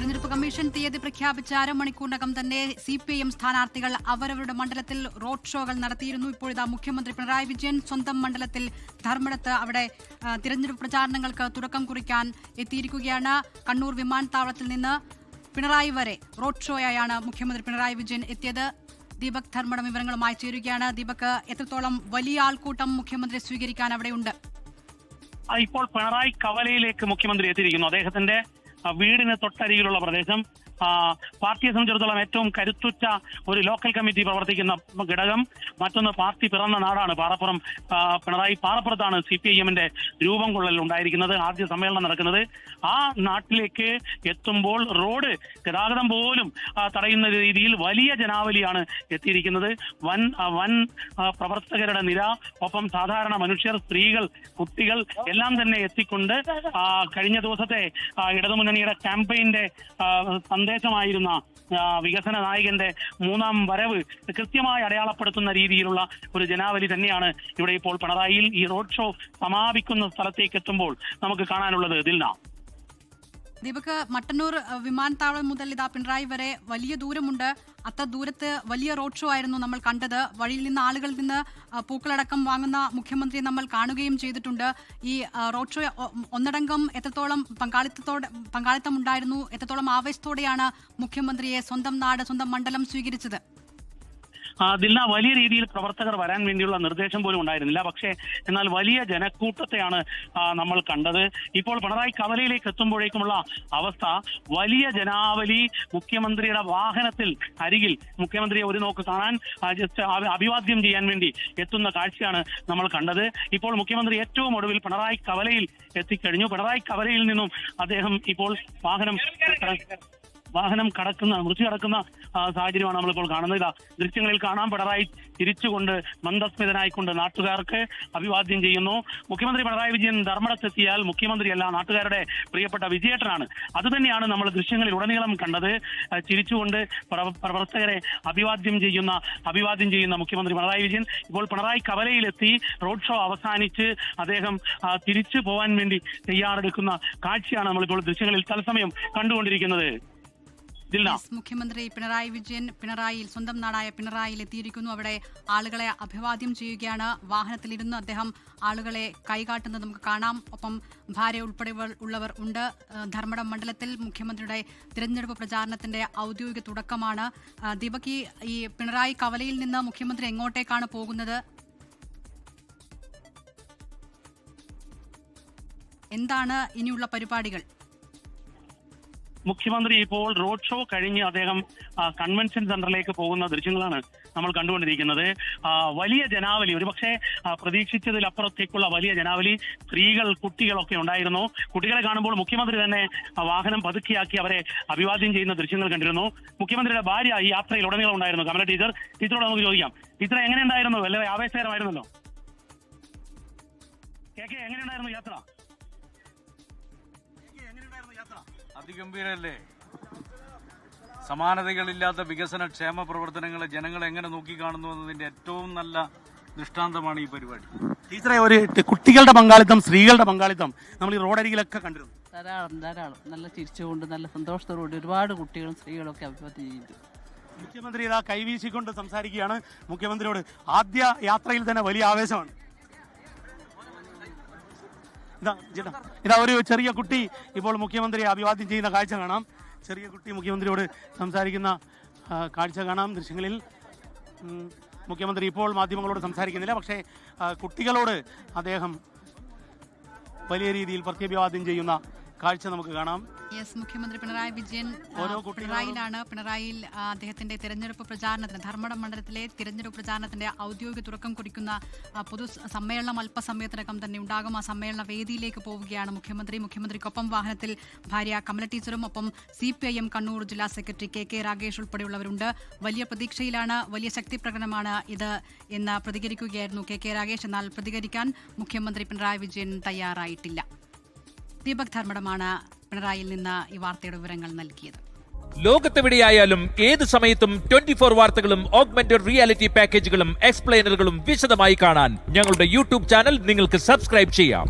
തെരഞ്ഞെടുപ്പ് കമ്മീഷൻ തീയതി പ്രഖ്യാപിച്ച അരമണിക്കൂറിനകം തന്നെ CPIM സ്ഥാനാർത്ഥികൾ അവരവരുടെ മണ്ഡലത്തിൽ റോഡ് ഷോകൾ നടത്തിയിരുന്നു. ഇപ്പോഴിതാ മുഖ്യമന്ത്രി പിണറായി വിജയൻ സ്വന്തം മണ്ഡലത്തിൽ ധർമ്മടത്ത് അവിടെ തിരഞ്ഞെടുപ്പ് പ്രചാരണങ്ങൾക്ക് തുടക്കം കുറിക്കാൻ എത്തിയിരിക്കുകയാണ്. കണ്ണൂർ വിമാനത്താവളത്തിൽ നിന്ന് പിണറായി വരെ റോഡ് ഷോയായാണ് മുഖ്യമന്ത്രി പിണറായി വിജയൻ എത്തിയത്. ദീപക് ധർമ്മടം വിവരങ്ങളുമായി ചേരുകയാണ്. ദീപക്, എത്രത്തോളം വലിയ ആൾക്കൂട്ടം മുഖ്യമന്ത്രി സ്വീകരിക്കാൻ അവിടെയുണ്ട്? ഇപ്പോൾ പിണറായി കവലയിലേക്ക് മുഖ്യമന്ത്രി എത്തിയിരിക്കുന്നു. അദ്ദേഹത്തിന്റെ വീടിന് തൊട്ടരികിലുള്ള പ്രദേശം പാർട്ടിയെ സംബന്ധിച്ചിടത്തോളം ഏറ്റവും കരുത്തുറ്റ ഒരു ലോക്കൽ കമ്മിറ്റി പ്രവർത്തിക്കുന്ന ഘടകം. മറ്റൊന്ന് പാർട്ടി പിറന്ന നാടാണ് പാറപ്പുറം. പിണറായി പാറപ്പുറത്താണ് CPIMന്റെ രൂപം കൊള്ളൽ ഉണ്ടായിരിക്കുന്നത്, ആദ്യ സമ്മേളനം നടക്കുന്നത്. ആ നാട്ടിലേക്ക് എത്തുമ്പോൾ റോഡ് ഗതാഗതം പോലും തടയുന്ന രീതിയിൽ വലിയ ജനാവലിയാണ് എത്തിയിരിക്കുന്നത്. വൻ പ്രവർത്തകരുടെ നിര, ഒപ്പം സാധാരണ മനുഷ്യർ, സ്ത്രീകൾ, കുട്ടികൾ എല്ലാം തന്നെ എത്തിക്കൊണ്ട് കഴിഞ്ഞ ദിവസത്തെ ഇടതുമുന്നണിയുടെ ക്യാമ്പയിന്റെ സന്ദേശമായിരുന്ന വികസന നായകന്റെ മൂന്നാം വരവ് കൃത്യമായി അടയാളപ്പെടുത്തുന്ന രീതിയിലുള്ള ഒരു ജനാവലി തന്നെയാണ് ഇവിടെ ഇപ്പോൾ പിണറായിയിൽ ഈ റോഡ് ഷോ സമാപിക്കുന്ന സ്ഥലത്തേക്ക് എത്തുമ്പോൾ നമുക്ക് കാണാനുള്ളത്. ദിൽന, ദീപക്, മട്ടന്നൂർ വിമാനത്താവളം മുതൽ ഇതാ പിണറായി വരെ വലിയ ദൂരമുണ്ട്. അത്ര ദൂരത്ത് വലിയ റോഡ് ഷോ ആയിരുന്നു നമ്മൾ കണ്ടത്. വഴിയിൽ നിന്ന് ആളുകളിൽ നിന്ന് പൂക്കളടക്കം വാങ്ങുന്ന മുഖ്യമന്ത്രിയെ നമ്മൾ കാണുകയും ചെയ്തിട്ടുണ്ട്. ഈ റോഡ് ഷോ ഒന്നടങ്കം എത്രത്തോളം പങ്കാളിത്തം ഉണ്ടായിരുന്നു? എത്രത്തോളം ആവേശത്തോടെയാണ് മുഖ്യമന്ത്രിയെ സ്വന്തം നാട്, സ്വന്തം മണ്ഡലം സ്വീകരിച്ചത്? ദിൽന, വലിയ രീതിയിൽ പ്രവർത്തകർ വരാൻ വേണ്ടിയുള്ള നിർദ്ദേശം പോലും ഉണ്ടായിരുന്നില്ല. പക്ഷേ എന്നാൽ വലിയ ജനക്കൂട്ടത്തെയാണ് നമ്മൾ കണ്ടത്. ഇപ്പോൾ പിണറായി കവലയിലേക്ക് എത്തുമ്പോഴേക്കുമുള്ള അവസ്ഥ, വലിയ ജനാവലി മുഖ്യമന്ത്രിയുടെ വാഹനത്തിൽ അരികിൽ മുഖ്യമന്ത്രിയെ ഒരു നോക്ക് കാണാൻ, ജസ്റ്റ് അഭിവാദ്യം ചെയ്യാൻ വേണ്ടി എത്തുന്ന കാഴ്ചയാണ് നമ്മൾ കണ്ടത്. ഇപ്പോൾ മുഖ്യമന്ത്രി ഏറ്റവും ഒടുവിൽ പിണറായി കവലയിൽ എത്തിക്കഴിഞ്ഞു. പിണറായി കവലയിൽ നിന്നും അദ്ദേഹം ഇപ്പോൾ വാഹനം മൃത്യു കടക്കുന്ന സാഹചര്യമാണ് നമ്മളിപ്പോൾ കാണുന്നത്. ഇതാ ദൃശ്യങ്ങളിൽ കാണാം, പിണറായി തിരിച്ചുകൊണ്ട് മന്ദസ്മിതനായിക്കൊണ്ട് നാട്ടുകാർക്ക് അഭിവാദ്യം ചെയ്യുന്നു. മുഖ്യമന്ത്രി പിണറായി വിജയൻ ധർമ്മടത്തെത്തിയാൽ മുഖ്യമന്ത്രിയല്ല, നാട്ടുകാരുടെ പ്രിയപ്പെട്ട വിജയേട്ടനാണ്. അതുതന്നെയാണ് നമ്മൾ ദൃശ്യങ്ങളിൽ ഉടനീളം കണ്ടത്. ചിരിച്ചുകൊണ്ട് പ്രവർത്തകരെ അഭിവാദ്യം ചെയ്യുന്ന മുഖ്യമന്ത്രി പിണറായി വിജയൻ ഇപ്പോൾ പിണറായി കവലയിലെത്തി. റോഡ് ഷോ അവസാനിച്ച് അദ്ദേഹം തിരിച്ചു പോകാൻ വേണ്ടി തയ്യാറെടുക്കുന്ന കാഴ്ചയാണ് നമ്മളിപ്പോൾ ദൃശ്യങ്ങളിൽ തത്സമയം കണ്ടുകൊണ്ടിരിക്കുന്നത്. മുഖ്യമന്ത്രി പിണറായി വിജയൻ സ്വന്തം നാടായ പിണറായിയിൽ എത്തിയിരിക്കുന്നു. അവിടെ ആളുകളെ അഭിവാദ്യം ചെയ്യുകയാണ്. വാഹനത്തിലിരുന്ന് അദ്ദേഹം ആളുകളെ കൈകാട്ടുന്നത് നമുക്ക് കാണാം. ഒപ്പം ഭാര്യ ഉൾപ്പെടെ ഉള്ളവർ ഉണ്ട്. ധർമ്മടം മണ്ഡലത്തിൽ മുഖ്യമന്ത്രിയുടെ തിരഞ്ഞെടുപ്പ് പ്രചാരണത്തിന്റെ ഔദ്യോഗിക തുടക്കമാണ്. ദീപക്, ഈ പിണറായി കവലയിൽ നിന്ന് മുഖ്യമന്ത്രി എങ്ങോട്ടേക്കാണ് പോകുന്നത്? എന്താണ് ഇനിയുള്ള പരിപാടികൾ? മുഖ്യമന്ത്രി ഇപ്പോൾ റോഡ് ഷോ കഴിഞ്ഞ് അദ്ദേഹം കൺവെൻഷൻ സെന്ററിലേക്ക് പോകുന്ന ദൃശ്യങ്ങളാണ് നമ്മൾ കണ്ടുകൊണ്ടിരിക്കുന്നത്. വലിയ ജനാവലി, ഒരുപക്ഷെ പ്രതീക്ഷിച്ചതിലപ്പുറത്തേക്കുള്ള വലിയ ജനാവലി. സ്ത്രീകൾ, കുട്ടികളൊക്കെ ഉണ്ടായിരുന്നു. കുട്ടികളെ കാണുമ്പോൾ മുഖ്യമന്ത്രി തന്നെ വാഹനം പതുക്കിയാക്കി അവരെ അഭിവാദ്യം ചെയ്യുന്ന ദൃശ്യങ്ങൾ കണ്ടിരുന്നു. മുഖ്യമന്ത്രിയുടെ ഭാര്യ ഈ യാത്രയിൽ ഉടനീളം ഉണ്ടായിരുന്നു, കമല ടീച്ചറോട് നമുക്ക് ചോദിക്കാം. ടീച്ചർ, എങ്ങനെയുണ്ടായിരുന്നു? വളരെ ആവേശകരമായിരുന്നല്ലോ. എങ്ങനെയുണ്ടായിരുന്നു യാത്ര? അതിഗംഭീരല്ലേ? സമാനതകളില്ലാത്ത വികസന ക്ഷേമ പ്രവർത്തനങ്ങളെ ജനങ്ങൾ എങ്ങനെ നോക്കിക്കാണുന്നു എന്നതിന്റെ ഏറ്റവും നല്ല ദൃഷ്ടാന്തമാണ് ഈ പരിപാടി. ടീച്ചറെ, ഒരു കുട്ടികളുടെ പങ്കാളിത്തം, സ്ത്രീകളുടെ പങ്കാളിത്തം നമ്മൾ ഈ റോഡരികിലൊക്കെ കണ്ടിരുന്നു. ധാരാളം നല്ല ചിരിച്ചുകൊണ്ട്, നല്ല സന്തോഷത്തോടുകൂടി ഒരുപാട് കുട്ടികളും സ്ത്രീകളും ഒക്കെ അഭിവാദ്യം ചെയ്തു. മുഖ്യമന്ത്രി ഇതാ കൈവീശിക്കൊണ്ട് സംസാരിക്കുകയാണ്. മുഖ്യമന്ത്രിയോട് ആദ്യ യാത്രയിൽ തന്നെ വലിയ ആവേശമാണ്. ഇതാ ഒരു ചെറിയ കുട്ടി ഇപ്പോൾ മുഖ്യമന്ത്രിയെ അഭിവാദ്യം ചെയ്യുന്ന കാഴ്ച കാണാം. ചെറിയ കുട്ടി മുഖ്യമന്ത്രിയോട് സംസാരിക്കുന്ന കാഴ്ച കാണാം ദൃശ്യങ്ങളിൽ. മുഖ്യമന്ത്രി ഇപ്പോൾ മാധ്യമങ്ങളോട് സംസാരിക്കുന്നില്ല, പക്ഷേ കുട്ടികളോട് അദ്ദേഹം വലിയ രീതിയിൽ പ്രത്യഭിവാദ്യം ചെയ്യുന്ന കാഴ്ച നമുക്ക് കാണാം. മുഖ്യമന്ത്രി പിണറായി വിജയൻ പിണറായിയിൽ അദ്ദേഹത്തിന്റെ തെരഞ്ഞെടുപ്പ് പ്രചാരണത്തിന്, ധർമ്മടം മണ്ഡലത്തിലെ തെരഞ്ഞെടുപ്പ് പ്രചാരണത്തിന്റെ ഔദ്യോഗിക തുടക്കം കുറിക്കുന്ന പൊതു സമ്മേളനം അല്പസമയത്തിനകം തന്നെ ഉണ്ടാകും. ആ സമ്മേളന വേദിയിലേക്ക് പോവുകയാണ് മുഖ്യമന്ത്രിക്കൊപ്പം വാഹനത്തിൽ ഭാര്യ കമല ടീച്ചറും ഒപ്പം CPIM കണ്ണൂർ ജില്ലാ സെക്രട്ടറി KK രാഗേഷ് ഉൾപ്പെടെയുള്ളവരുണ്ട്. വലിയ പ്രതീക്ഷയിലാണ്, വലിയ ശക്തി പ്രകടനമാണ് ഇത് എന്ന് പ്രതികരിക്കുകയായിരുന്നു KK രാഗേഷ്. എന്നാൽ പ്രതികരിക്കാൻ മുഖ്യമന്ത്രി പിണറായി വിജയൻ തയ്യാറായിട്ടില്ല. ദീപക് ധർമ്മടമാണ് പിണറായിയിൽ നിന്ന് ഈ വാർത്തയുടെ വിവരങ്ങൾ നൽകിയത്. ലോകത്തെവിടെയായാലും ഏത് സമയത്തും 24 വാർത്തകളും ഓഗ്മെന്റഡ് റിയാലിറ്റി പാക്കേജുകളും എക്സ്പ്ലെയിനറുകളും വിശദമായി കാണാൻ ഞങ്ങളുടെ YouTube ചാനൽ നിങ്ങൾക്ക് സബ്സ്ക്രൈബ് ചെയ്യാം.